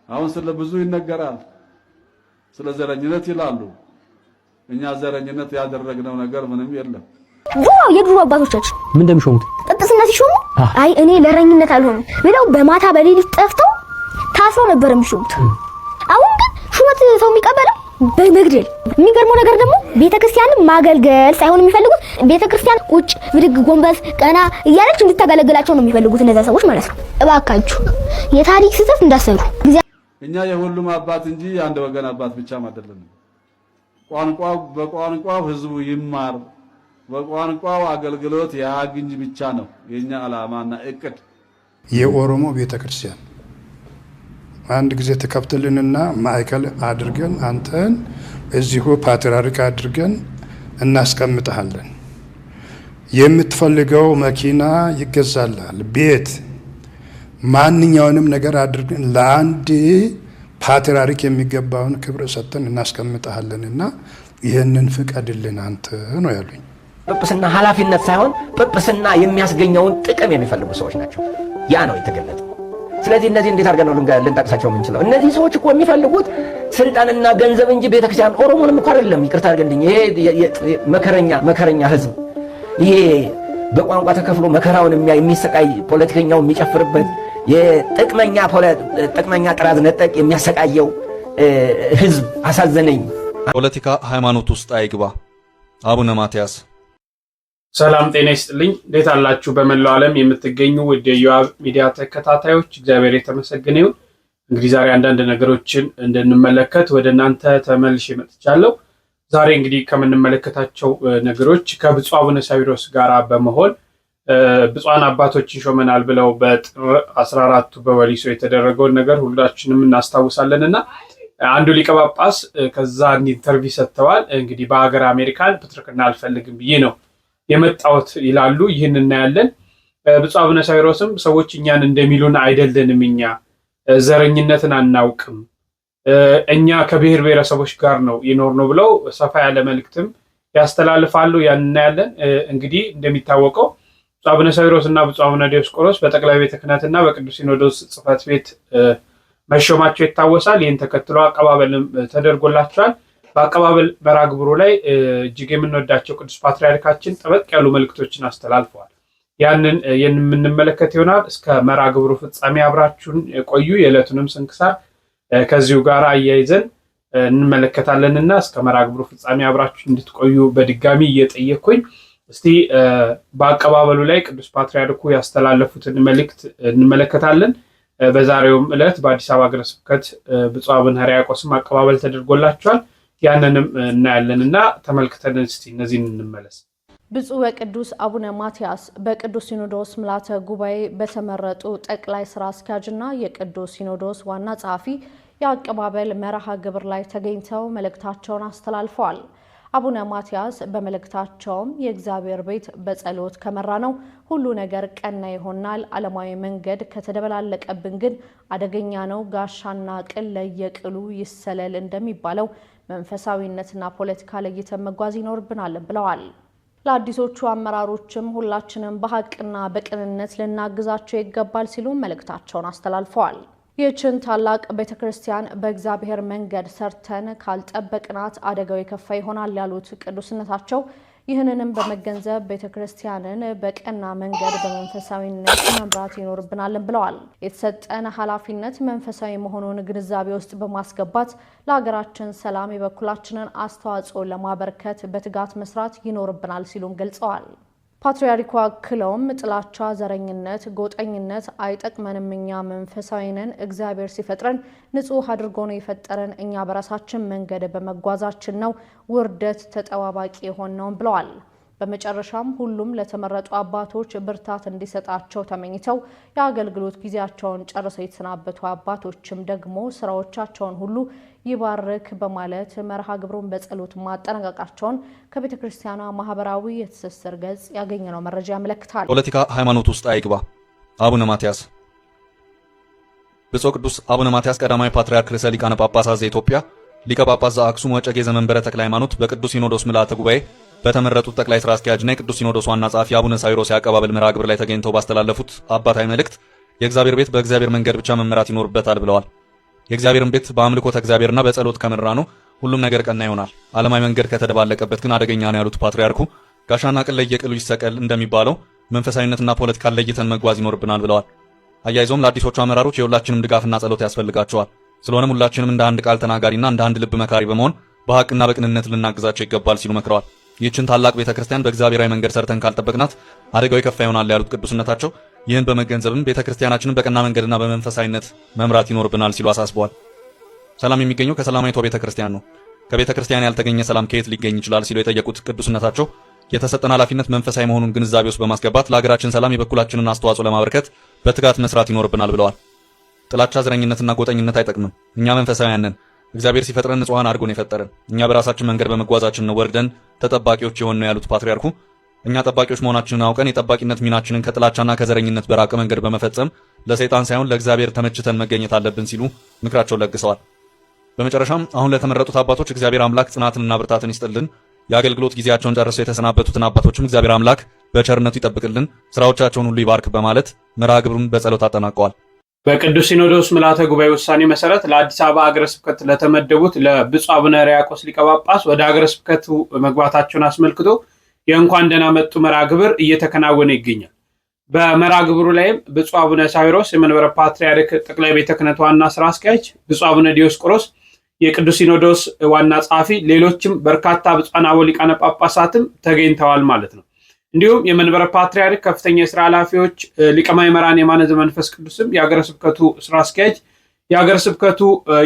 አሁን ስለ ብዙ ይነገራል፣ ስለ ዘረኝነት ይላሉ። እኛ ዘረኝነት ያደረግነው ነገር ምንም የለም። የድሮ አባቶቻችን ምን እንደሚሾሙት ጵጵስና ሲሾሙ አይ እኔ ለረኝነት አልሆንም ብለው በማታ በሌሊት ጠፍተው ታስሮ ነበር የሚሾሙት። አሁን ግን ሹመት ሰው የሚቀበለው በመግደል። የሚገርመው ነገር ደግሞ ቤተክርስቲያንን ማገልገል ሳይሆን የሚፈልጉት ቤተክርስቲያን ቁጭ ብድግ ጎንበስ ቀና እያለች እንድታገለግላቸው ነው የሚፈልጉት እነዛ ሰዎች ማለት ነው። እባካችሁ የታሪክ ስህተት እንዳሰሩ። እኛ የሁሉም አባት እንጂ አንድ ወገን አባት ብቻ አይደለም። በቋንቋው ህዝቡ ይማር፣ በቋንቋው አገልግሎት ያግኝ ብቻ ነው የኛ ዓላማና እቅድ። የኦሮሞ ቤተክርስቲያን አንድ ጊዜ ተከፍተልንና ማዕከል አድርገን አንተን እዚሁ ፓትርያርክ አድርገን እናስቀምጣለን። የምትፈልገው መኪና ይገዛላል፣ ቤት ማንኛውንም ነገር አድርገን ለአንድ ፓትርያርክ የሚገባውን ክብር ሰጥተን እናስቀምጣለንና ይሄንን ፍቀድልን አንተ ነው ያሉኝ። ጵጵስና ኃላፊነት ሳይሆን ጵጵስና የሚያስገኘውን ጥቅም የሚፈልጉ ሰዎች ናቸው። ያ ነው የተገለጠው። ስለዚህ እነዚህ እንዴት አድርገን ነው ልንጠቅሳቸው የምንችለው? እነዚህ ሰዎች እኮ የሚፈልጉት ስልጣንና ገንዘብ እንጂ ቤተክርስቲያን ኦሮሞንም እኮ አይደለም። ይቅርታ አድርገልኝ። ይሄ መከረኛ ህዝብ፣ ይሄ በቋንቋ ተከፍሎ መከራውን የሚሰቃይ ፖለቲከኛው የሚጨፍርበት የጥቅመኛ ጥራዝ ነጠቅ የሚያሰቃየው ህዝብ አሳዘነኝ። ፖለቲካ ሃይማኖት ውስጥ አይግባ። አቡነ ማትያስ። ሰላም ጤና ይስጥልኝ። እንዴት አላችሁ? በመላው ዓለም የምትገኙ ውድ የዮአብ ሚዲያ ተከታታዮች እግዚአብሔር የተመሰገነ ይሁን። እንግዲህ ዛሬ አንዳንድ ነገሮችን እንድንመለከት ወደ እናንተ ተመልሼ መጥቻለሁ። ዛሬ እንግዲህ ከምንመለከታቸው ነገሮች ከብፁዕ አቡነ ሳዊሮስ ጋር በመሆን ብፁዓን አባቶችን ሾመናል ብለው በጥር 14ቱ በወሊሶ የተደረገውን ነገር ሁላችንም እናስታውሳለንና አንዱ ሊቀ ጳጳስ ከዛ ኢንተርቪው ሰጥተዋል። እንግዲህ በሀገር አሜሪካን ፕትርክና አልፈልግም ብዬ ነው የመጣሁት ይላሉ። ይህን እናያለን። ብፁዕ አቡነ ሳዊሮስም ሰዎች እኛን እንደሚሉን አይደለንም፣ እኛ ዘረኝነትን አናውቅም፣ እኛ ከብሔር ብሔረሰቦች ጋር ነው የኖርነው ብለው ሰፋ ያለ መልእክትም ያስተላልፋሉ። ያን እናያለን። እንግዲህ እንደሚታወቀው ብፁዕ አቡነ ሳዊሮስ እና ብፁዕ አቡነ ዲዮስቆሮስ በጠቅላይ ቤተ ክህነትና በቅዱስ ሲኖዶስ ጽሕፈት ቤት መሾማቸው ይታወሳል። ይህን ተከትሎ አቀባበልም ተደርጎላቸዋል። በአቀባበል መርሃ ግብሩ ላይ እጅግ የምንወዳቸው ቅዱስ ፓትርያርካችን ጠበቅ ያሉ መልእክቶችን አስተላልፈዋል። ያንን የምንመለከት ይሆናል። እስከ መርሃ ግብሩ ፍጻሜ አብራችሁን ቆዩ። የዕለቱንም ስንክሳር ከዚሁ ጋር አያይዘን እንመለከታለንና እስከ መርሃ ግብሩ ፍጻሜ አብራችሁ እንድትቆዩ በድጋሚ እየጠየቅኩኝ እስቲ በአቀባበሉ ላይ ቅዱስ ፓትርያርኩ ያስተላለፉትን መልእክት እንመለከታለን። በዛሬውም ዕለት በአዲስ አበባ ሀገረ ስብከት ብፁዕ አቡነ ሕርያቆስም አቀባበል ተደርጎላቸዋል። ያንንም እናያለንና ተመልክተን እስቲ እነዚህን እንመለስ። ብፁዕ ወቅዱስ አቡነ ማትያስ በቅዱስ ሲኖዶስ ምልዓተ ጉባኤ በተመረጡ ጠቅላይ ስራ አስኪያጅና የቅዱስ ሲኖዶስ ዋና ጸሐፊ የአቀባበል መርሃ ግብር ላይ ተገኝተው መልእክታቸውን አስተላልፈዋል። አቡነ ማትያስ በመልእክታቸውም የእግዚአብሔር ቤት በጸሎት ከመራ ነው ሁሉ ነገር ቀና ይሆናል፣ ዓለማዊ መንገድ ከተደበላለቀብን ግን አደገኛ ነው፣ ጋሻና ቅል ለየቅሉ ይሰለል እንደሚባለው መንፈሳዊነትና ፖለቲካ ለይተን መጓዝ ይኖርብናል ብለዋል። ለአዲሶቹ አመራሮችም ሁላችንም በሐቅና በቅንነት ልናግዛቸው ይገባል ሲሉ መልእክታቸውን አስተላልፈዋል። ይህችን ታላቅ ቤተክርስቲያን በእግዚአብሔር መንገድ ሰርተን ካልጠበቅናት አደጋው የከፋ ይሆናል ያሉት ቅዱስነታቸው ይህንንም በመገንዘብ ቤተክርስቲያንን በቀና መንገድ በመንፈሳዊነት መምራት ይኖርብናል ብለዋል። የተሰጠን ኃላፊነት መንፈሳዊ መሆኑን ግንዛቤ ውስጥ በማስገባት ለሀገራችን ሰላም የበኩላችንን አስተዋጽኦ ለማበርከት በትጋት መስራት ይኖርብናል ሲሉም ገልጸዋል። ፓትርያርኩ አክለውም ጥላቻ፣ ዘረኝነት፣ ጎጠኝነት አይጠቅመንም፣ እኛ መንፈሳዊ ነን፣ እግዚአብሔር ሲፈጥረን ንጹህ አድርጎ ነው የፈጠረን፣ እኛ በራሳችን መንገድ በመጓዛችን ነው ውርደት ተጠባባቂ የሆነው ብለዋል። በመጨረሻም ሁሉም ለተመረጡ አባቶች ብርታት እንዲሰጣቸው ተመኝተው የአገልግሎት ጊዜያቸውን ጨርሰው የተሰናበቱ አባቶችም ደግሞ ስራዎቻቸውን ሁሉ ይባርክ በማለት መርሃ ግብሩን በጸሎት ማጠናቀቃቸውን ከቤተ ክርስቲያኗ ማህበራዊ የትስስር ገጽ ያገኘነው መረጃ ያመለክታል። ፖለቲካ ሃይማኖት ውስጥ አይግባ። አቡነ ማትያስ። ብፁዕ ቅዱስ አቡነ ማትያስ ቀዳማዊ ፓትርያርክ ርዕሰ ሊቃነ ጳጳሳት ዘኢትዮጵያ ሊቀ ጳጳስ ዘአክሱም ወዕጨጌ ዘመንበረ ተክለ ሃይማኖት በቅዱስ ሲኖዶስ ምልዓተ ጉባኤ በተመረጡት ጠቅላይ ስራ አስኪያጅና የቅዱስ ሲኖዶስ ዋና ጸሐፊ አቡነ ሳዊሮስ የአቀባበል መርሃ ግብር ላይ ተገኝተው ባስተላለፉት አባታዊ መልእክት የእግዚአብሔር ቤት በእግዚአብሔር መንገድ ብቻ መመራት ይኖርበታል ብለዋል። የእግዚአብሔርን ቤት በአምልኮተ እግዚአብሔርና በጸሎት ከመራ ነው ሁሉም ነገር ቀና ይሆናል። ዓለማዊ መንገድ ከተደባለቀበት ግን አደገኛ ነው ያሉት ፓትርያርኩ ጋሻና ቅል ለየቅሉ ይሰቀል እንደሚባለው መንፈሳዊነትና ፖለቲካን ለይተን መጓዝ ይኖርብናል ብለዋል። አያይዞም ለአዲሶቹ አመራሮች የሁላችንም ድጋፍና ጸሎት ያስፈልጋቸዋል። ስለሆነም ሁላችንም እንደ አንድ ቃል ተናጋሪና እንደ አንድ ልብ መካሪ በመሆን በሐቅና በቅንነት ልናግዛቸው ይገባል ሲሉ መክረዋል። ይህችን ታላቅ ቤተክርስቲያን በእግዚአብሔራዊ መንገድ ሰርተን ካልጠበቅናት አደጋው የከፋ ይሆናል ያሉት ቅዱስነታቸው ይህን በመገንዘብም ቤተክርስቲያናችንን በቀና መንገድና በመንፈሳዊነት መምራት ይኖርብናል ሲሉ አሳስበዋል። ሰላም የሚገኘው ከሰላማዊቷ ቤተክርስቲያን ነው። ከቤተክርስቲያን ያልተገኘ ሰላም ከየት ሊገኝ ይችላል ሲሉ የጠየቁት ቅዱስነታቸው የተሰጠን ኃላፊነት መንፈሳዊ መሆኑን ግንዛቤ ውስጥ በማስገባት ለሀገራችን ሰላም የበኩላችንን አስተዋጽኦ ለማበርከት በትጋት መስራት ይኖርብናል ብለዋል። ጥላቻ፣ ዘረኝነትና ጎጠኝነት አይጠቅምም። እኛ መንፈሳውያን ነን። እግዚአብሔር ሲፈጥረን ንጹሃን አድርጎ ነው የፈጠረን። እኛ በራሳችን መንገድ በመጓዛችን ነው ወርደን ተጠባቂዎች የሆን ነው ያሉት ፓትርያርኩ እኛ ጠባቂዎች መሆናችንን አውቀን የጠባቂነት ሚናችንን ከጥላቻና ከዘረኝነት በራቀ መንገድ በመፈጸም ለሰይጣን ሳይሆን ለእግዚአብሔር ተመችተን መገኘት አለብን ሲሉ ምክራቸውን ለግሰዋል። በመጨረሻም አሁን ለተመረጡት አባቶች እግዚአብሔር አምላክ ጽናትንና ብርታትን ይስጥልን። የአገልግሎት ጊዜያቸውን ጨርሰው የተሰናበቱትን አባቶችም እግዚአብሔር አምላክ በቸርነቱ ይጠብቅልን፣ ስራዎቻቸውን ሁሉ ይባርክ በማለት መርሃ ግብሩን በጸሎት አጠናቀዋል። በቅዱስ ሲኖዶስ ምልዓተ ጉባኤ ውሳኔ መሰረት ለአዲስ አበባ ሀገረ ስብከት ለተመደቡት ለብፁዕ አቡነ ሕርያቆስ ሊቀ ጳጳስ ወደ ሀገረ ስብከቱ መግባታቸውን አስመልክቶ የእንኳን ደህና መጡ መርሃ ግብር እየተከናወነ ይገኛል። በመርሃ ግብሩ ላይም ብፁዕ አቡነ ሳዊሮስ የመንበረ ፓትርያርክ ጠቅላይ ቤተ ክህነት ዋና ስራ አስኪያጅ፣ ብፁዕ አቡነ ዲዮስቆሮስ የቅዱስ ሲኖዶስ ዋና ጸሐፊ፣ ሌሎችም በርካታ ብፁዓን አበው ሊቃነ ጳጳሳትም ተገኝተዋል ማለት ነው። እንዲሁም የመንበረ ፓትርያርክ ከፍተኛ የስራ ኃላፊዎች፣ ሊቀ ማእምራን የማነ ዘመንፈስ ቅዱስም የሀገረ ስብከቱ ስራ አስኪያጅ፣ የሀገረ ስብከቱ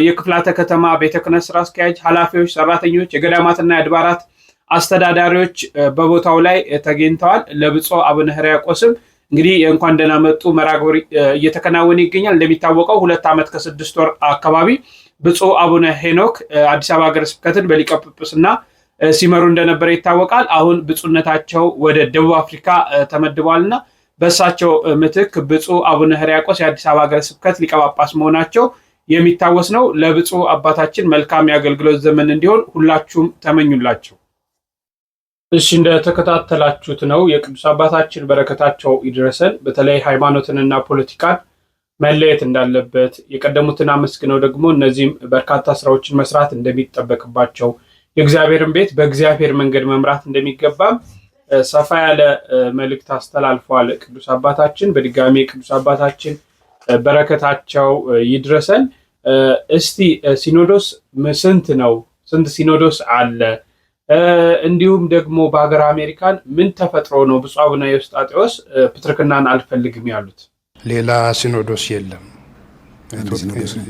የክፍላተ ከተማ ቤተ ክህነት ስራ አስኪያጅ፣ ኃላፊዎች፣ ሰራተኞች፣ የገዳማትና የአድባራት አስተዳዳሪዎች በቦታው ላይ ተገኝተዋል። ለብፁዕ አቡነ ሕርያቆስም እንግዲህ የእንኳን ደህና መጡ መርሃ ግብር እየተከናወነ ይገኛል። እንደሚታወቀው 2 ዓመት ከ6 ወር አካባቢ ብፁዕ አቡነ ሄኖክ አዲስ አበባ ሀገረ ስብከትን በሊቀ ጵጵስና ሲመሩ እንደነበረ ይታወቃል። አሁን ብፁዕነታቸው ወደ ደቡብ አፍሪካ ተመድበዋልና በእሳቸው ምትክ ብፁዕ አቡነ ሕርያቆስ የአዲስ አበባ ሀገረ ስብከት ሊቀ ጳጳስ መሆናቸው የሚታወስ ነው። ለብፁዕ አባታችን መልካም የአገልግሎት ዘመን እንዲሆን ሁላችሁም ተመኙላቸው። እሺ፣ እንደተከታተላችሁት ነው የቅዱስ አባታችን በረከታቸው ይድረሰን። በተለይ ሃይማኖትንና ፖለቲካን መለየት እንዳለበት የቀደሙትን አመስግነው ደግሞ እነዚህም በርካታ ስራዎችን መስራት እንደሚጠበቅባቸው የእግዚአብሔርን ቤት በእግዚአብሔር መንገድ መምራት እንደሚገባም ሰፋ ያለ መልእክት አስተላልፈዋል ቅዱስ አባታችን። በድጋሚ ቅዱስ አባታችን በረከታቸው ይድረሰን። እስቲ ሲኖዶስ ስንት ነው? ስንት ሲኖዶስ አለ? እንዲሁም ደግሞ በሀገር አሜሪካን ምን ተፈጥሮ ነው ብፁዕ አቡነ ኤዎስጣቴዎስ ፕትርክናን አልፈልግም ያሉት? ሌላ ሲኖዶስ የለም።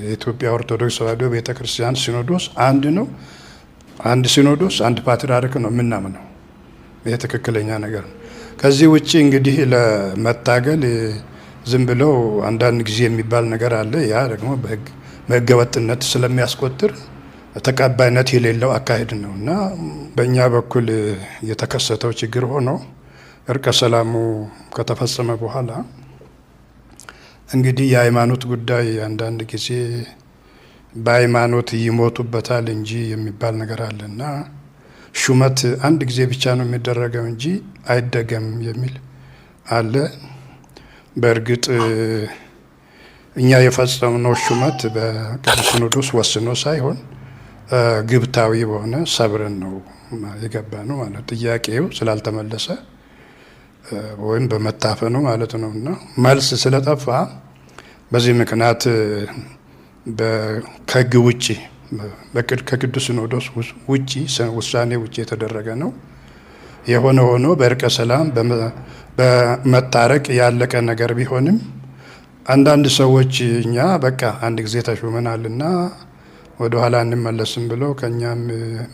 የኢትዮጵያ ኦርቶዶክስ ተዋሕዶ ቤተክርስቲያን ሲኖዶስ አንድ ነው። አንድ ሲኖዶስ፣ አንድ ፓትርያርክ ነው የምናምነው። ይህ ትክክለኛ ነገር ነው። ከዚህ ውጭ እንግዲህ ለመታገል ዝም ብለው አንዳንድ ጊዜ የሚባል ነገር አለ። ያ ደግሞ በሕገ ወጥነት ስለሚያስቆጥር ተቀባይነት የሌለው አካሄድ ነው እና በእኛ በኩል የተከሰተው ችግር ሆኖ እርቀ ሰላሙ ከተፈጸመ በኋላ እንግዲህ የሃይማኖት ጉዳይ አንዳንድ ጊዜ በሃይማኖት ይሞቱበታል እንጂ የሚባል ነገር አለና ሹመት አንድ ጊዜ ብቻ ነው የሚደረገው እንጂ አይደገም የሚል አለ። በእርግጥ እኛ የፈጸምነው ሹመት በቅዱስ ሲኖዶስ ወስኖ ሳይሆን ግብታዊ በሆነ ሰብረን ነው የገባ ነው ማለት ጥያቄው ስላልተመለሰ ወይም በመታፈኑ ማለት ነው እና መልስ ስለጠፋ በዚህ ምክንያት ከሕግ ውጭ ከቅዱስ ሲኖዶስ ውጭ ውሳኔ ውጭ የተደረገ ነው። የሆነ ሆኖ በእርቀ ሰላም በመታረቅ ያለቀ ነገር ቢሆንም አንዳንድ ሰዎች እኛ በቃ አንድ ጊዜ ተሾመናልና ወደ ኋላ እንመለስም ብለው ከኛም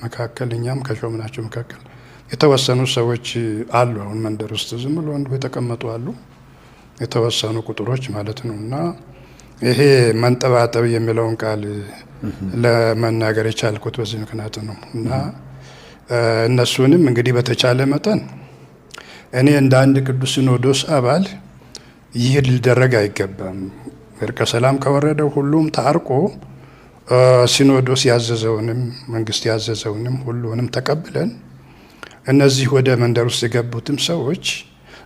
መካከል እኛም ከሾምናቸው መካከል የተወሰኑ ሰዎች አሉ። አሁን መንደር ውስጥ ዝም ብሎ የተቀመጡ አሉ፣ የተወሰኑ ቁጥሮች ማለት ነው እና ይሄ መንጠባጠብ የሚለውን ቃል ለመናገር የቻልኩት በዚህ ምክንያት ነው እና እነሱንም እንግዲህ በተቻለ መጠን እኔ እንደ አንድ ቅዱስ ሲኖዶስ አባል ይህ ሊደረግ አይገባም። እርቀ ሰላም ከወረደው ሁሉም ታርቆ ሲኖዶስ ያዘዘውንም መንግስት ያዘዘውንም ሁሉንም ተቀብለን እነዚህ ወደ መንደር ውስጥ የገቡትም ሰዎች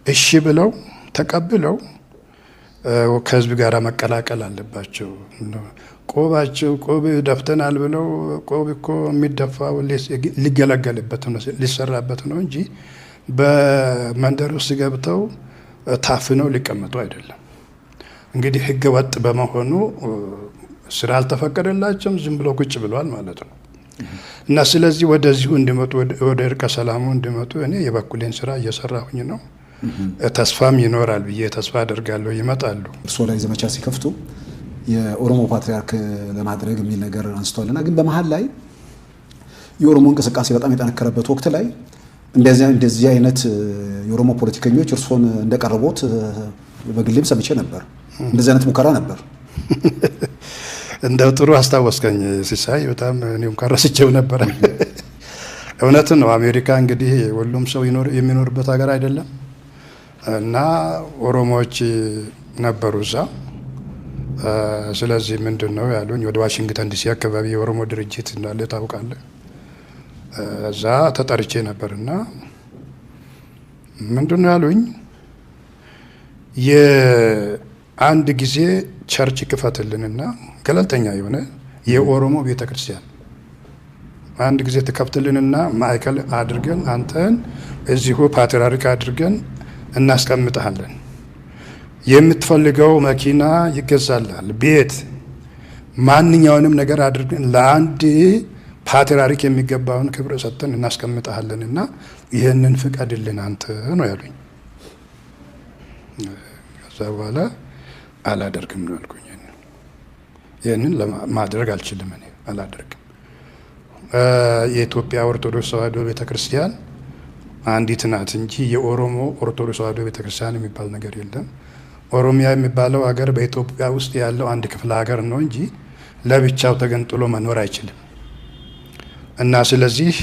እሺ ብለው ተቀብለው ከህዝብ ጋር መቀላቀል አለባቸው። ቆባቸው ቆብ ደፍተናል ብለው ቆብ እኮ የሚደፋው ሊገለገልበት ነው ሊሰራበት ነው እንጂ በመንደር ውስጥ ገብተው ታፍነው ሊቀመጡ አይደለም። እንግዲህ ህገ ወጥ በመሆኑ ስራ አልተፈቀደላቸውም፣ ዝም ብለው ቁጭ ብለዋል ማለት ነው። እና ስለዚህ ወደዚሁ እንዲመጡ ወደ እርቀ ሰላሙ እንዲመጡ እኔ የበኩሌን ስራ እየሰራሁኝ ነው። ተስፋም ይኖራል ብዬ ተስፋ አደርጋለሁ። ይመጣሉ። እርስዎ ላይ ዘመቻ ሲከፍቱ የኦሮሞ ፓትሪያርክ ለማድረግ የሚል ነገር አንስቷልና ግን በመሀል ላይ የኦሮሞ እንቅስቃሴ በጣም የጠነከረበት ወቅት ላይ እንደዚህ አይነት የኦሮሞ ፖለቲከኞች እርስዎን እንደቀረቦት በግሌም ሰምቼ ነበር። እንደዚህ አይነት ሙከራ ነበር። እንደው ጥሩ አስታወስከኝ ሲሳይ፣ በጣም እኔም ረስቼው ነበር። እውነት ነው። አሜሪካ እንግዲህ ሁሉም ሰው የሚኖርበት ሀገር አይደለም እና ኦሮሞዎች ነበሩ እዛ። ስለዚህ ምንድን ነው ያሉኝ፣ ወደ ዋሽንግተን ዲሲ አካባቢ የኦሮሞ ድርጅት እንዳለ ታውቃለህ። እዛ ተጠርቼ ነበርና ምንድን ነው ያሉኝ፣ የአንድ ጊዜ ቸርች ክፈትልንና ገለልተኛ የሆነ የኦሮሞ ቤተክርስቲያን አንድ ጊዜ ትከፍትልንና ማዕከል አድርገን አንተን እዚሁ ፓትርያርክ አድርገን እናስቀምጣለን። የምትፈልገው መኪና ይገዛላል፣ ቤት፣ ማንኛውንም ነገር አድርገን ለአንድ ፓትርያርክ የሚገባውን ክብር ሰጥተን እናስቀምጣለንና ይህንን ፍቀድልን አንተ ነው ያሉኝ። ከዛ በኋላ አላደርግም ነው ያልኩኝ። ይህንን ማድረግ አልችልም፣ እኔ አላደርግም። የኢትዮጵያ ኦርቶዶክስ ተዋሕዶ ቤተክርስቲያን አንዲት ናት እንጂ የኦሮሞ ኦርቶዶክስ ተዋሕዶ ቤተክርስቲያን የሚባል ነገር የለም። ኦሮሚያ የሚባለው ሀገር በኢትዮጵያ ውስጥ ያለው አንድ ክፍለ ሀገር ነው እንጂ ለብቻው ተገንጥሎ መኖር አይችልም። እና ስለዚህ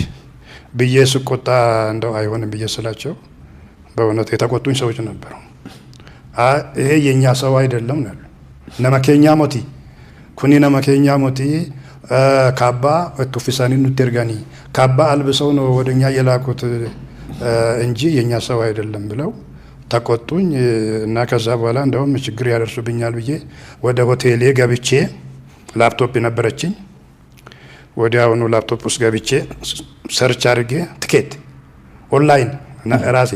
ብዬ ስቆጣ እንደው አይሆንም ብዬ ስላቸው በእውነት የተቆጡኝ ሰዎች ነበሩ። ይሄ የኛ ሰው አይደለም ነው ነመኬኛ ሞቲ ኩኒ ነመኬኛ ሞቲ ካባ ቱፊሳኒ ኑትርጋኒ ካባ አልብሰው ነው ወደኛ የላኩት እንጂ የኛ ሰው አይደለም ብለው ተቆጡኝ። እና ከዛ በኋላ እንደውም ችግር ያደርሱብኛል ብዬ ወደ ሆቴሌ ገብቼ ላፕቶፕ ነበረችኝ። ወዲያውኑ ላፕቶፕ ውስጥ ገብቼ ሰርች አድርጌ ትኬት ኦንላይን እና ራሴ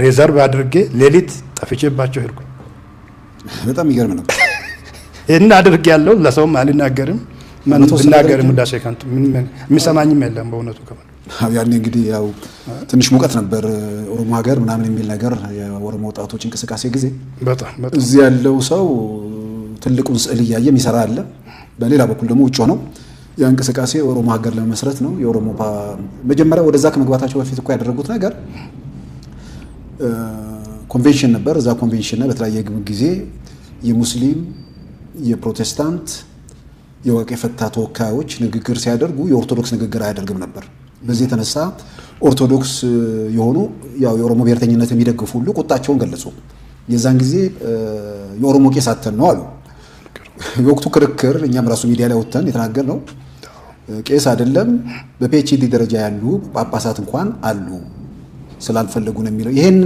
ሬዘርቭ አድርጌ ሌሊት ጠፍቼባቸው ሄድኩ። በጣም ይገርም ነው። እና አድርጌ ያለው ለሰውም አልናገርም። ማን ብናገርም ውዳሴ ከንቱ የሚሰማኝም የለም በእውነቱ ከሆነ። ያኔ እንግዲህ ያው ትንሽ ሙቀት ነበር ኦሮሞ ሀገር ምናምን የሚል ነገር የኦሮሞ ወጣቶች እንቅስቃሴ ጊዜ በጣም እዚህ ያለው ሰው ትልቁን ስዕል እያየ የሚሰራ አለ። በሌላ በኩል ደግሞ ውጭ ነው ያ እንቅስቃሴ ኦሮሞ ሀገር ለመመስረት ነው። የኦሮሞ መጀመሪያ ወደዛ ከመግባታቸው በፊት እኮ ያደረጉት ነገር ኮንቬንሽን ነበር። እዛ ኮንቬንሽን በተለያየ ጊዜ የሙስሊም፣ የፕሮቴስታንት፣ የዋቄ ፈታ ተወካዮች ንግግር ሲያደርጉ የኦርቶዶክስ ንግግር አያደርግም ነበር። በዚህ የተነሳ ኦርቶዶክስ የሆኑ ያው የኦሮሞ ብሔርተኝነት የሚደግፉ ሁሉ ቁጣቸውን ገለጹ። የዛን ጊዜ የኦሮሞ ቄስ አተን ነው አሉ። የወቅቱ ክርክር እኛም ራሱ ሚዲያ ላይ ወጥተን የተናገር ነው። ቄስ አይደለም በፒኤችዲ ደረጃ ያሉ ጳጳሳት እንኳን አሉ ስላልፈለጉ ነው የሚለው። ይሄን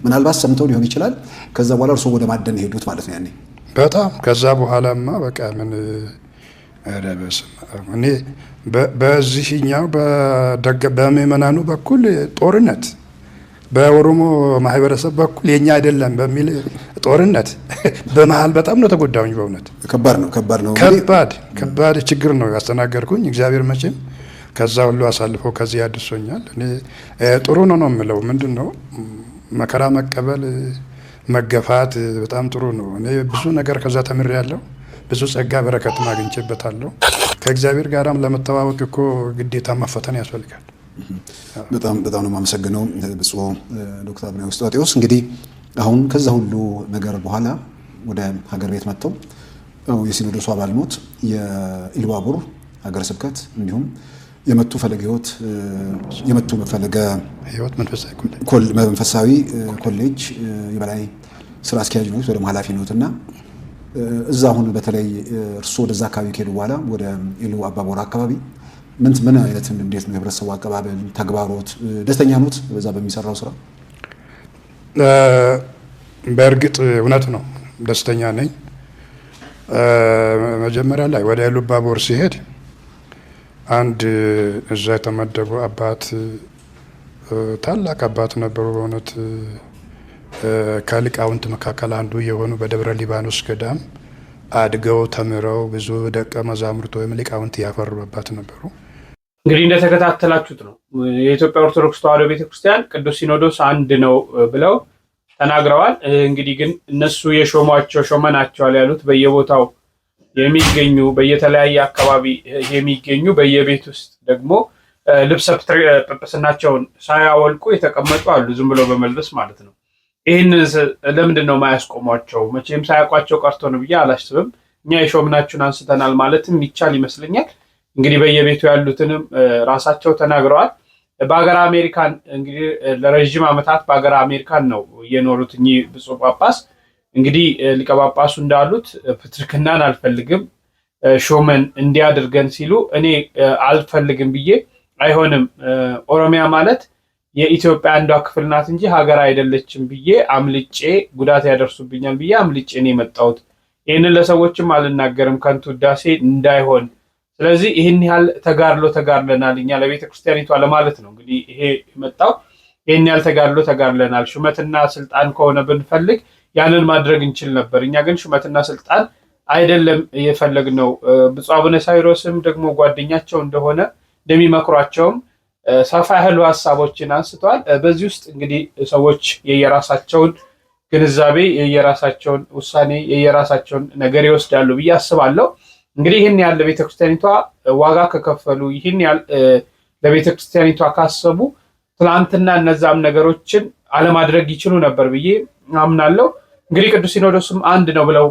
ምናልባት ሰምተው ሊሆን ይችላል። ከዛ በኋላ እርሶ ወደ ማደን ሄዱት ማለት ነው ያኔ። በጣም ከዛ በኋላማ በቃ ምን እኔ በዚህኛው በምዕመናኑ በኩል ጦርነት፣ በኦሮሞ ማህበረሰብ በኩል የኛ አይደለም በሚል ጦርነት በመሀል በጣም ነው ተጎዳሁኝ። በእውነት ከባድ ነው። ከባድ ችግር ነው ያስተናገርኩኝ። እግዚአብሔር መቼም ከዛ ሁሉ አሳልፈው ከዚህ ያድርሶኛል። እኔ ጥሩ ነው የምለው ምንድን ነው መከራ መቀበል፣ መገፋት በጣም ጥሩ ነው። እኔ ብዙ ነገር ከዛ ተምሬያለሁ። ብዙ ጸጋ በረከትም አግኝቼበታለሁ። ከእግዚአብሔር ጋራም ለመተዋወቅ እኮ ግዴታ መፈተን ያስፈልጋል። በጣም ነው የማመሰግነው ብፁዕ ዶክተር አቡነ ውስጣቴዎስ። እንግዲህ አሁን ከዛ ሁሉ ነገር በኋላ ወደ ሀገር ቤት መጥተው የሲኖዶሱ አባል ኖት። የኢሉባቡር ሀገረ ስብከት እንዲሁም የመቱ ፈለገ ሕይወት መንፈሳዊ ኮሌጅ የበላይ ስራ አስኪያጅ ኖት፣ ወደ ኃላፊ ኖትና እዛ አሁን በተለይ እርስዎ ወደዛ አካባቢ ከሄዱ በኋላ ወደ ኢሉ አባቦራ አካባቢ ምን አይነት እንዴት ነው የህብረተሰቡ አቀባበል ተግባሮት? ደስተኛ ኖት በዛ በሚሰራው ስራ? በእርግጥ እውነት ነው ደስተኛ ነኝ። መጀመሪያ ላይ ወደ ኢሉባቦር ሲሄድ አንድ እዛ የተመደቡ አባት ታላቅ አባት ነበሩ። በእውነት ከሊቃውንት መካከል አንዱ የሆኑ በደብረ ሊባኖስ ገዳም አድገው ተምረው ብዙ ደቀ መዛሙርት ወይም ሊቃውንት ያፈሩ አባት ነበሩ። እንግዲህ እንደተከታተላችሁት ነው የኢትዮጵያ ኦርቶዶክስ ተዋሕዶ ቤተክርስቲያን ቅዱስ ሲኖዶስ አንድ ነው ብለው ተናግረዋል። እንግዲህ ግን እነሱ የሾሟቸው ሾመናቸዋል ያሉት በየቦታው የሚገኙ በየተለያየ አካባቢ የሚገኙ በየቤት ውስጥ ደግሞ ልብሰ ጵጵስናቸውን ሳያወልቁ የተቀመጡ አሉ፣ ዝም ብሎ በመልበስ ማለት ነው። ይህን ለምንድን ነው ማያስቆሟቸው? መቼም ሳያውቋቸው ቀርቶ ነው ብዬ አላስብም። እኛ የሾምናችሁን አንስተናል ማለትም ይቻል ይመስለኛል። እንግዲህ በየቤቱ ያሉትንም ራሳቸው ተናግረዋል። በሀገር አሜሪካን እንግዲህ ለረዥም ዓመታት በሀገር አሜሪካን ነው የኖሩት እኚህ ብፁዕ ጳጳስ። እንግዲህ ሊቀ ጳጳሱ እንዳሉት ፕትርክናን አልፈልግም ሾመን እንዲያድርገን ሲሉ እኔ አልፈልግም ብዬ አይሆንም፣ ኦሮሚያ ማለት የኢትዮጵያ አንዷ ክፍል ናት እንጂ ሀገር አይደለችም ብዬ አምልጬ ጉዳት ያደርሱብኛል ብዬ አምልጬ ነው የመጣሁት። ይህንን ለሰዎችም አልናገርም ከንቱ ውዳሴ እንዳይሆን። ስለዚህ ይህን ያህል ተጋድለናል እኛ ለቤተ ክርስቲያኒቷ ለማለት ነው እንግዲህ ይሄ የመጣው። ይህን ያህል ተጋድለናል። ሹመትና ስልጣን ከሆነ ብንፈልግ ያንን ማድረግ እንችል ነበር። እኛ ግን ሹመትና ስልጣን አይደለም የፈለግነው። ብፁዕ አቡነ ሳይሮስም ደግሞ ጓደኛቸው እንደሆነ እንደሚመክሯቸውም ሰፋ ያሉ ሀሳቦችን አንስተዋል። በዚህ ውስጥ እንግዲህ ሰዎች የየራሳቸውን ግንዛቤ፣ የየራሳቸውን ውሳኔ፣ የየራሳቸውን ነገር ይወስዳሉ ብዬ አስባለሁ። እንግዲህ ይህን ያህል ለቤተክርስቲያኒቷ ዋጋ ከከፈሉ፣ ይህን ያህል ለቤተክርስቲያኒቷ ካሰቡ ትናንትና እነዛም ነገሮችን አለማድረግ ይችሉ ነበር ብዬ አምናለሁ። እንግዲህ ቅዱስ ሲኖዶስም አንድ ነው ብለው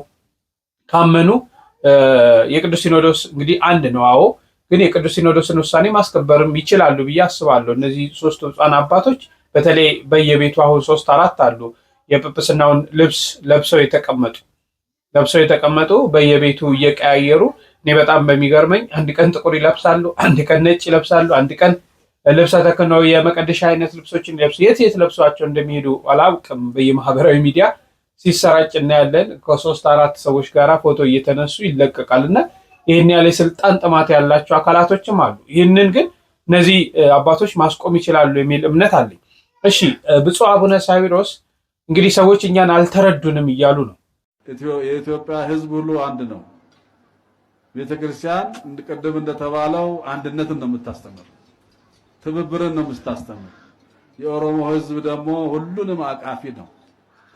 ካመኑ የቅዱስ ሲኖዶስ እንግዲህ አንድ ነው። አዎ፣ ግን የቅዱስ ሲኖዶስን ውሳኔ ማስከበርም ይችላሉ ብዬ አስባለሁ። እነዚህ ሶስቱ ሕፃን አባቶች በተለይ በየቤቱ አሁን 3-4 አሉ የጵጵስናውን ልብስ ለብሰው የተቀመጡ በየቤቱ እየቀያየሩ። እኔ በጣም በሚገርመኝ አንድ ቀን ጥቁር ይለብሳሉ፣ አንድ ቀን ነጭ ይለብሳሉ፣ አንድ ቀን ልብሰ ተክህኖ የመቀደሻ አይነት ልብሶችን ለብሱ። የት ለብሷቸው እንደሚሄዱ አላውቅም። በየማህበራዊ ሚዲያ ሲሰራጭ እናያለን። ከ3-4 ሰዎች ጋር ፎቶ እየተነሱ ይለቀቃል። እና ይህን ያለ ስልጣን ጥማት ያላቸው አካላቶችም አሉ። ይህንን ግን እነዚህ አባቶች ማስቆም ይችላሉ የሚል እምነት አለኝ። እሺ፣ ብፁዕ አቡነ ሳዊሮስ እንግዲህ ሰዎች እኛን አልተረዱንም እያሉ ነው። የኢትዮጵያ ሕዝብ ሁሉ አንድ ነው። ቤተክርስቲያን ቅድም እንደተባለው አንድነትን ነው የምታስተምር፣ ትብብርን ነው የምታስተምር። የኦሮሞ ሕዝብ ደግሞ ሁሉንም አቃፊ ነው።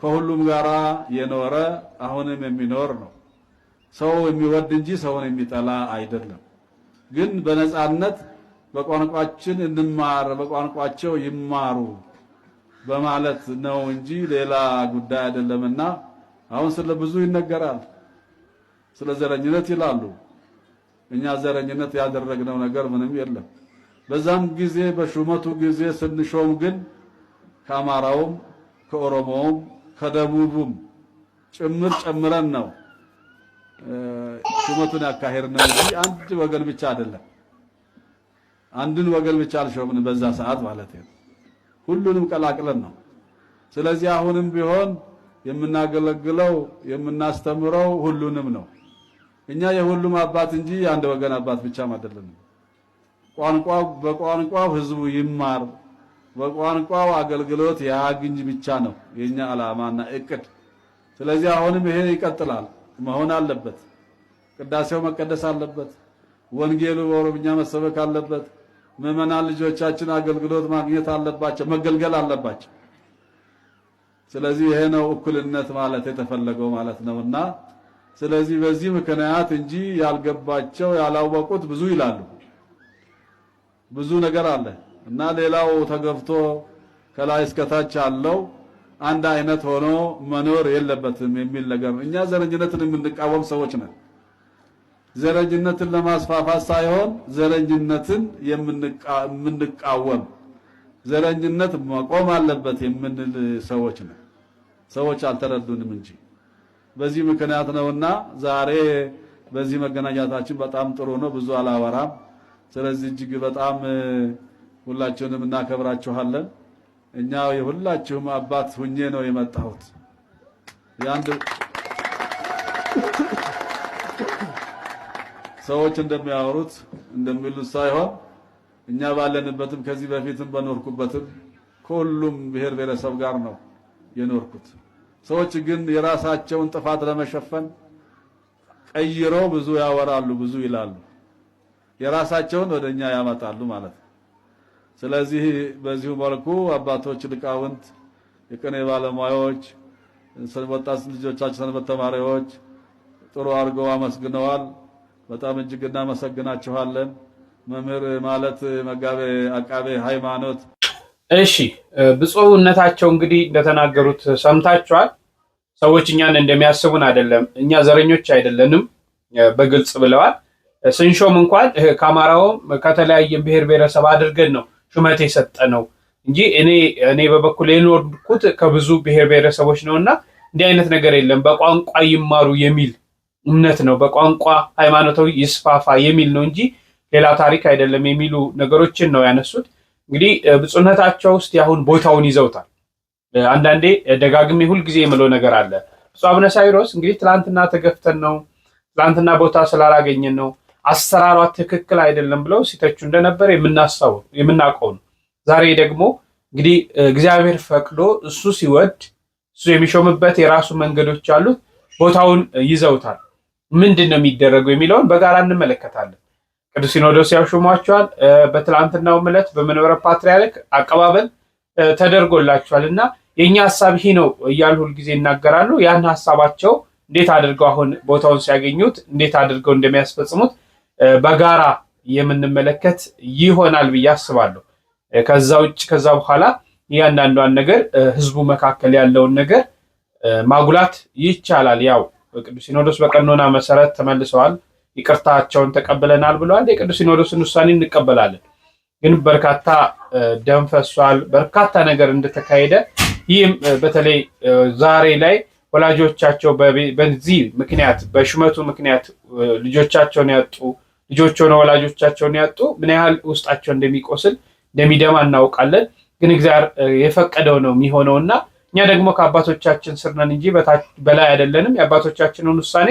ከሁሉም ጋራ የኖረ አሁንም የሚኖር ነው። ሰው የሚወድ እንጂ ሰውን የሚጠላ አይደለም። ግን በነፃነት በቋንቋችን እንማር፣ በቋንቋቸው ይማሩ በማለት ነው እንጂ ሌላ ጉዳይ አይደለምና አሁን ስለ ብዙ ይነገራል። ስለ ዘረኝነት ይላሉ። እኛ ዘረኝነት ያደረግነው ነገር ምንም የለም። በዛም ጊዜ በሹመቱ ጊዜ ስንሾም ግን ከአማራውም ከኦሮሞውም ከደቡቡም ጭምር ጨምረን ነው ሹመቱን ያካሄድነው እንጂ አንድ ወገን ብቻ አይደለም። አንድን ወገን ብቻ አልሾምን በዛ ሰዓት ማለት ነው። ሁሉንም ቀላቅለን ነው። ስለዚህ አሁንም ቢሆን የምናገለግለው የምናስተምረው ሁሉንም ነው። እኛ የሁሉም አባት እንጂ አንድ ወገን አባት ብቻም አይደለም። በቋንቋው ህዝቡ ይማር፣ በቋንቋው አገልግሎት ያግኝ ብቻ ነው የኛ ዓላማና እቅድ። ስለዚህ አሁንም ይሄ ይቀጥላል፣ መሆን አለበት። ቅዳሴው መቀደስ አለበት። ወንጌሉ በኦሮምኛ መሰበክ አለበት። ምዕመናን ልጆቻችን አገልግሎት ማግኘት አለባቸው፣ መገልገል አለባቸው። ስለዚህ ይሄ ነው እኩልነት ማለት የተፈለገው ማለት ነውና ስለዚህ በዚህ ምክንያት እንጂ ያልገባቸው ያላወቁት ብዙ ይላሉ። ብዙ ነገር አለ እና ሌላው ተገፍቶ ከላይ እስከታች ያለው አንድ አይነት ሆኖ መኖር የለበትም የሚል ነገር። እኛ ዘረኝነትን የምንቃወም ሰዎች ነን። ዘረኝነትን ለማስፋፋት ሳይሆን ዘረኝነትን የምንቃወም፣ ዘረኝነት መቆም አለበት የምንል ሰዎች ነን። ሰዎች አልተረዱንም እንጂ በዚህ ምክንያት ነውና ዛሬ በዚህ መገናኛታችን በጣም ጥሩ ነው። ብዙ አላወራም። ስለዚህ እጅግ በጣም ሁላችሁንም እናከብራችኋለን። እኛ የሁላችሁም አባት ሁኜ ነው የመጣሁት። ሰዎች እንደሚያወሩት እንደሚሉት ሳይሆን እኛ ባለንበትም ከዚህ በፊትም በኖርኩበትም ከሁሉም ብሔር ብሔረሰብ ጋር ነው የኖርኩት። ሰዎች ግን የራሳቸውን ጥፋት ለመሸፈን ቀይረው ብዙ ያወራሉ፣ ብዙ ይላሉ፣ የራሳቸውን ወደኛ ያመጣሉ ማለት ነው። ስለዚህ በዚሁ መልኩ አባቶች፣ ሊቃውንት፣ የቅኔ ባለሙያዎች፣ ወጣት ልጆቻችን፣ ሰንበት ተማሪዎች ጥሩ አድርገው አመስግነዋል። በጣም እጅግ እናመሰግናችኋለን። መምህር ማለት መጋቤ አቃቤ ሃይማኖት። እሺ ብፁዕነታቸው እንግዲህ እንደተናገሩት ሰምታችኋል። ሰዎች እኛን እንደሚያስቡን አይደለም፣ እኛ ዘረኞች አይደለንም በግልጽ ብለዋል። ስንሾም እንኳን ከአማራውም ከተለያየ ብሔር ብሔረሰብ አድርገን ነው ሹመት የሰጠ ነው እንጂ እኔ በበኩል የኖርኩት ከብዙ ብሔር ብሔረሰቦች ነውና እንዲህ አይነት ነገር የለም። በቋንቋ ይማሩ የሚል እምነት ነው፣ በቋንቋ ሃይማኖታዊ ይስፋፋ የሚል ነው እንጂ ሌላ ታሪክ አይደለም የሚሉ ነገሮችን ነው ያነሱት። እንግዲህ ብፁዕነታቸው ውስጥ ያሁን ቦታውን ይዘውታል። አንዳንዴ ደጋግሜ ሁልጊዜ የምለው ነገር አለ። ብፁዕ አቡነ ሳይሮስ እንግዲህ ትላንትና ተገፍተን ነው፣ ትላንትና ቦታ ስላላገኘን ነው፣ አሰራሯ ትክክል አይደለም ብለው ሲተቹ እንደነበር የምናውቀው ነው። ዛሬ ደግሞ እንግዲህ እግዚአብሔር ፈቅዶ እሱ ሲወድ እሱ የሚሾምበት የራሱ መንገዶች አሉት። ቦታውን ይዘውታል። ምንድን ነው የሚደረገው የሚለውን በጋራ እንመለከታለን። ቅዱስ ሲኖዶስ ያሾሟቸዋል። በትላንትናው ዕለት በመንበረ ፓትርያርክ አቀባበል ተደርጎላቸዋል እና የኛ ሐሳብ ይሄ ነው እያሉ ሁልጊዜ ይናገራሉ። ያን ሐሳባቸው እንዴት አድርገው አሁን ቦታውን ሲያገኙት እንዴት አድርገው እንደሚያስፈጽሙት በጋራ የምንመለከት ይሆናል ብዬ አስባለሁ። ከዛ በኋላ እያንዳንዷን ነገር ህዝቡ መካከል ያለውን ነገር ማጉላት ይቻላል። ያው ቅዱስ ሲኖዶስ በቀኖና መሰረት ተመልሰዋል፣ ይቅርታቸውን ተቀብለናል ብለዋል። የቅዱስ ሲኖዶስን ውሳኔ እንቀበላለን። ግን በርካታ ደም ፈሷል፣ በርካታ ነገር እንደተካሄደ ይህም በተለይ ዛሬ ላይ ወላጆቻቸው በዚህ ምክንያት በሹመቱ ምክንያት ልጆቻቸውን ያጡ ልጆች ሆነው ወላጆቻቸውን ያጡ ምን ያህል ውስጣቸው እንደሚቆስል እንደሚደማ እናውቃለን። ግን እግዚአብሔር የፈቀደው ነው የሚሆነውና እኛ ደግሞ ከአባቶቻችን ስር ነን እንጂ በላይ አይደለንም። የአባቶቻችንን ውሳኔ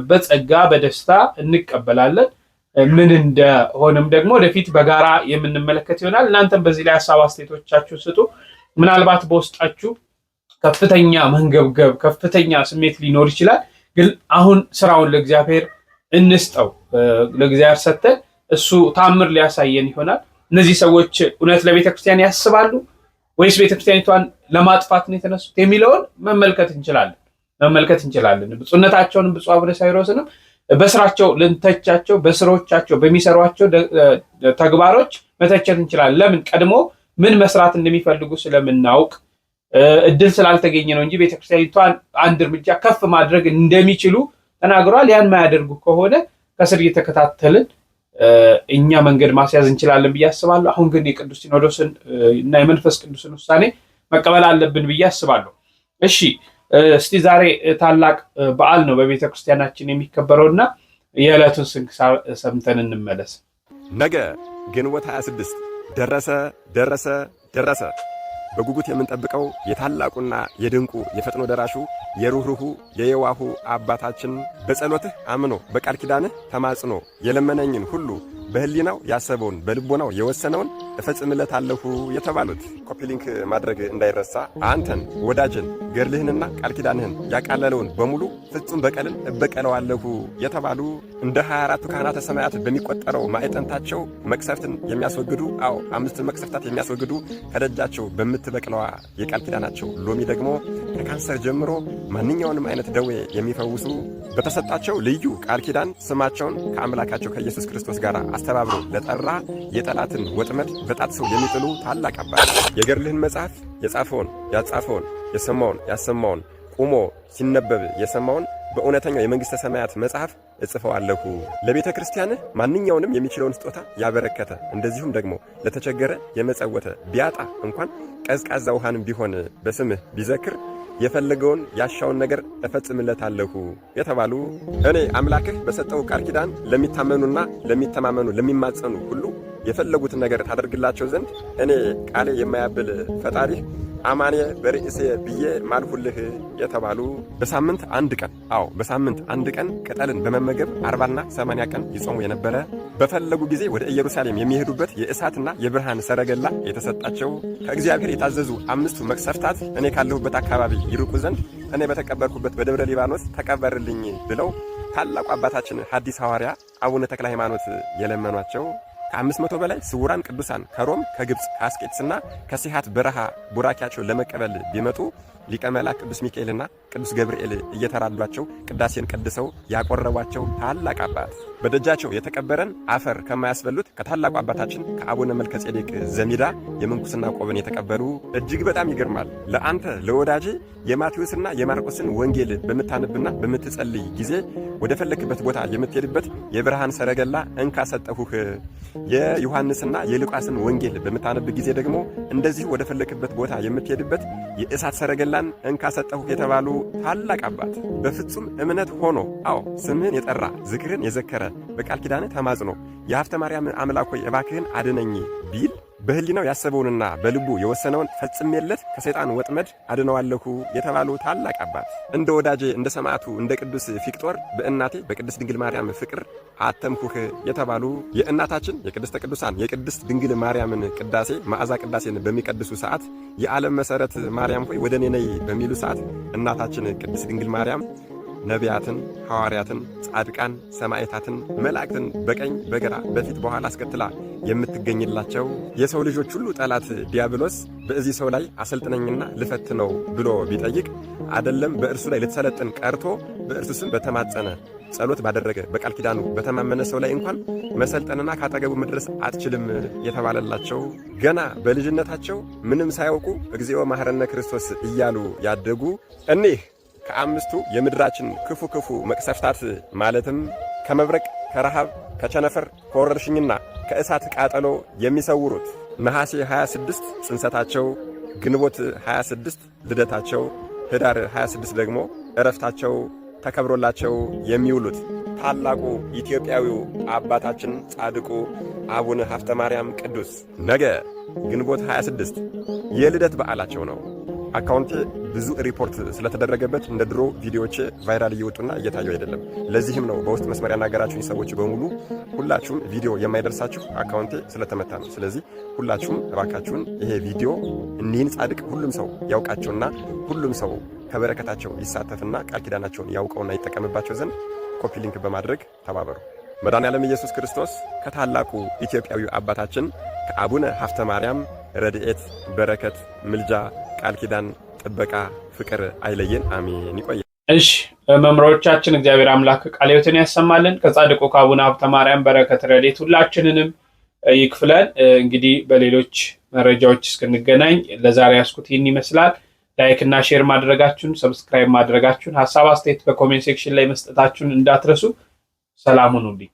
በጸጋ በደስታ እንቀበላለን። ምን እንደሆነም ደግሞ ወደፊት በጋራ የምንመለከት ይሆናል። እናንተም በዚህ ላይ ሀሳብ አስተያየቶቻችሁን ስጡ። ምናልባት በውስጣችሁ ከፍተኛ መንገብገብ ከፍተኛ ስሜት ሊኖር ይችላል። ግን አሁን ስራውን ለእግዚአብሔር እንስጠው። ለእግዚአብሔር ሰጥተን እሱ ታምር ሊያሳየን ይሆናል። እነዚህ ሰዎች እውነት ለቤተክርስቲያን ያስባሉ ወይስ ቤተክርስቲያኒቷን ለማጥፋት ነው የተነሱት የሚለውን መመልከት እንችላለን። ብፁዕነታቸውንም ብፁዕ አቡነ ሳይሮስንም በስራቸው ልንተቻቸው፣ በስሮቻቸው በሚሰሯቸው ተግባሮች መተቸት እንችላለን። ለምን? ቀድሞ ምን መስራት እንደሚፈልጉ ስለምናውቅ እድል ስላልተገኘ ነው እንጂ ቤተክርስቲያኒቷን አንድ እርምጃ ከፍ ማድረግ እንደሚችሉ ተናግሯል። ያን ማያደርጉ ከሆነ ከስር እየተከታተልን እኛ መንገድ ማስያዝ እንችላለን ብዬ አስባለሁ። አሁን ግን የቅዱስ ሲኖዶስን እና የመንፈስ ቅዱስን ውሳኔ መቀበል አለብን ብዬ አስባለሁ። እሺ እስቲ ዛሬ ታላቅ በዓል ነው በቤተክርስቲያናችን የሚከበረውና የዕለቱን ስንክሳር ሰምተን እንመለስ። ነገ ግንቦት 26 ደረሰ። በጉጉት የምንጠብቀው የታላቁና የድንቁ የፈጥኖ ደራሹ የሩህሩሁ የየዋሁ አባታችን በጸሎትህ አምኖ በቃል ኪዳንህ ተማጽኖ የለመነኝን ሁሉ በህሊናው ያሰበውን በልቦናው የወሰነውን እፈጽምለታለሁ የተባሉት ኮፒሊንክ ማድረግ እንዳይረሳ። አንተን ወዳጅን ገድልህንና ቃል ኪዳንህን ያቃለለውን በሙሉ ፍጹም በቀልን እበቀለዋለሁ የተባሉ እንደ 24ቱ ካህናተ ሰማያት በሚቆጠረው ማዕጠንታቸው መቅሰፍትን የሚያስወግዱ 5 መቅሰፍታት የሚያስወግዱ ከደጃቸው በምትበቅለዋ የቃል ኪዳናቸው ሎሚ ደግሞ ከካንሰር ጀምሮ ማንኛውንም አይነት ደዌ የሚፈውሱ በተሰጣቸው ልዩ ቃል ኪዳን ስማቸውን ከአምላካቸው ከኢየሱስ ክርስቶስ ጋር አስተባብሮ ለጠራ የጠላትን ወጥመድ በጣጥሰው የሚጥሉ ታላቅ አባት የገድልህን መጽሐፍ የጻፈውን ያጻፈውን የሰማውን ያሰማውን ቁሞ ሲነበብ የሰማውን በእውነተኛው የመንግሥተ ሰማያት መጽሐፍ እጽፈዋለሁ። ለቤተ ክርስቲያንህ ማንኛውንም የሚችለውን ስጦታ ያበረከተ እንደዚሁም ደግሞ ለተቸገረ የመጸወተ ቢያጣ እንኳን ቀዝቃዛ ውሃንም ቢሆን በስምህ ቢዘክር የፈለገውን ያሻውን ነገር እፈጽምለታለሁ የተባሉ እኔ አምላክህ በሰጠው ቃል ኪዳን ለሚታመኑና ለሚተማመኑ ለሚማጸኑ ሁሉ የፈለጉትን ነገር ታደርግላቸው ዘንድ እኔ ቃሌ የማያብል ፈጣሪህ አማኔ በርእሴ ብዬ ማልሁልህ የተባሉ በሳምንት አንድ ቀን ቅጠልን በመመገብ 40ና 80 ቀን ይጾሙ የነበረ በፈለጉ ጊዜ ወደ ኢየሩሳሌም የሚሄዱበት የእሳትና የብርሃን ሰረገላ የተሰጣቸው ከእግዚአብሔር የታዘዙ 5ቱ መቅሰፍታት እኔ ካለሁበት አካባቢ ይርቁ ዘንድ እኔ በተቀበርኩበት በደብረ ሊባኖስ ተቀበርልኝ ብለው ታላቁ አባታችን ሐዲስ ሐዋርያ አቡነ ተክለ ሃይማኖት የለመኗቸው ከ500 በላይ ስውራን ቅዱሳን ከሮም ከግብጽ ከአስቄጥስና ከሲሃት በረሃ ቡራኪያቸው ለመቀበል ቢመጡ ሊቀ መላእክት ቅዱስ ሚካኤልና ቅዱስ ገብርኤል እየተራዷቸው ቅዳሴን ቀድሰው ያቆረቧቸው ታላቅ አባት በደጃቸው የተቀበረን አፈር ከማያስበሉት ከታላቁ አባታችን ከአቡነ መልከጼዴቅ ዘሚዳ የምንኩስና ቆብን የተቀበሉ እጅግ በጣም ይገርማል። ለአንተ ለወዳጄ የማቴዎስና የማርቆስን ወንጌል በምታነብና በምትጸልይ ጊዜ ወደ ፈለክበት ቦታ የምትሄድበት የብርሃን ሰረገላ እንካ ሰጠሁህ። የዮሐንስና የሉቃስን ወንጌል በምታነብ ጊዜ ደግሞ እንደዚሁ ወደ ፈለክበት ቦታ የምትሄድበት የእሳት ሰረገላን እንካ ሰጠሁህ የተባሉ ታላቅ አባት በፍጹም እምነት ሆኖ ስምህን የጠራ ዝክርን የዘከረ በቃል ኪዳንህ ተማጽኖ የሀብተ ማርያም አምላክ ሆይ እባክህን አድነኝ ቢል በህሊናው ያሰበውንና በልቡ የወሰነውን ፈጽሜለት ከሰይጣን ወጥመድ አድነዋለሁ የተባሉ ታላቅ አባት እንደ ወዳጄ እንደ ሰማዕቱ እንደ ቅዱስ ፊቅጦር በእናቴ በቅድስት ድንግል ማርያም ፍቅር አተምኩህ የተባሉ የእናታችን የቅድስተ ቅዱሳን የቅድስት ድንግል ማርያምን ቅዳሴ መዓዛ ቅዳሴን በሚቀድሱ ሰዓት የዓለም መሰረት ማርያም ሆይ ወደኔ ነይ በሚሉ ሰዓት እናታችን ቅድስት ድንግል ማርያም ነቢያትን፣ ሐዋርያትን፣ ጻድቃን፣ ሰማዕታትን፣ መላእክትን በቀኝ በግራ በፊት በኋላ አስከትላ የምትገኝላቸው የሰው ልጆች ሁሉ ጠላት ዲያብሎስ በዚህ ሰው ላይ አሰልጥነኝና ልፈትነው ብሎ ቢጠይቅ አይደለም በእርሱ ላይ ልትሰለጥን ቀርቶ በእርሱ ስም በተማጸነ ጸሎት ባደረገ በቃል ኪዳኑ በተማመነ ሰው ላይ እንኳን መሰልጠንና ካጠገቡ መድረስ አትችልም የተባለላቸው ገና በልጅነታቸው ምንም ሳያውቁ እግዚኦ መሐረነ ክርስቶስ እያሉ ያደጉ እኒህ ከአምስቱ የምድራችን ክፉ መቅሰፍታት ማለትም ከመብረቅ ከረሃብ ከቸነፈር ከወረርሽኝና ከእሳት ቃጠሎ የሚሰውሩት ነሐሴ 26 ጽንሰታቸው፣ ግንቦት 26 ልደታቸው፣ ህዳር 26 ደግሞ ዕረፍታቸው ተከብሮላቸው የሚውሉት ታላቁ ኢትዮጵያዊው አባታችን ጻድቁ አቡነ ሀብተ ማርያም ቅዱስ ነገ ግንቦት 26 የልደት በዓላቸው ነው። አካውንቴ ብዙ ሪፖርት ስለተደረገበት እንደ ድሮ ቪዲዮዎች ቫይራል እየወጡና እየታዩ አይደለም። ለዚህም ነው በውስጥ መስመር ያናገራችሁኝ ሰዎች በሙሉ ሁላችሁም ቪዲዮ የማይደርሳችሁ አካውንቴ ስለተመታ ነው። ስለዚህ ሁላችሁም እባካችሁን ይሄ ቪዲዮ እኒህን ጻድቅ ሁሉም ሰው ያውቃቸውና ሁሉም ሰው ከበረከታቸው ይሳተፍና ቃል ኪዳናቸውን ያውቀውና ይጠቀምባቸው ዘንድ ኮፒ ሊንክ በማድረግ ተባበሩ። መድኃኔዓለም ኢየሱስ ክርስቶስ ከታላቁ ኢትዮጵያዊ አባታችን ከአቡነ ሀብተ ማርያም ረድኤት፣ በረከት፣ ምልጃ፣ ቃል ኪዳን፣ ጥበቃ፣ ፍቅር አይለየን። አሜን። ይቆየ። እሺ መምህሮቻችን እግዚአብሔር አምላክ ቃለ ሕይወትን ያሰማልን። ከጻድቁ ከአቡነ ሀብተ ማርያም በረከት ረድኤት ሁላችንንም ይክፍለን። እንግዲህ በሌሎች መረጃዎች እስክንገናኝ ለዛሬ ያስኩት ይህን ይመስላል። ላይክ እና ሼር ማድረጋችሁን፣ ሰብስክራይብ ማድረጋችሁን፣ ሐሳብ አስተያየት በኮሜንት ሴክሽን ላይ መስጠታችሁን እንዳትረሱ። ሰላም ሁኑልኝ።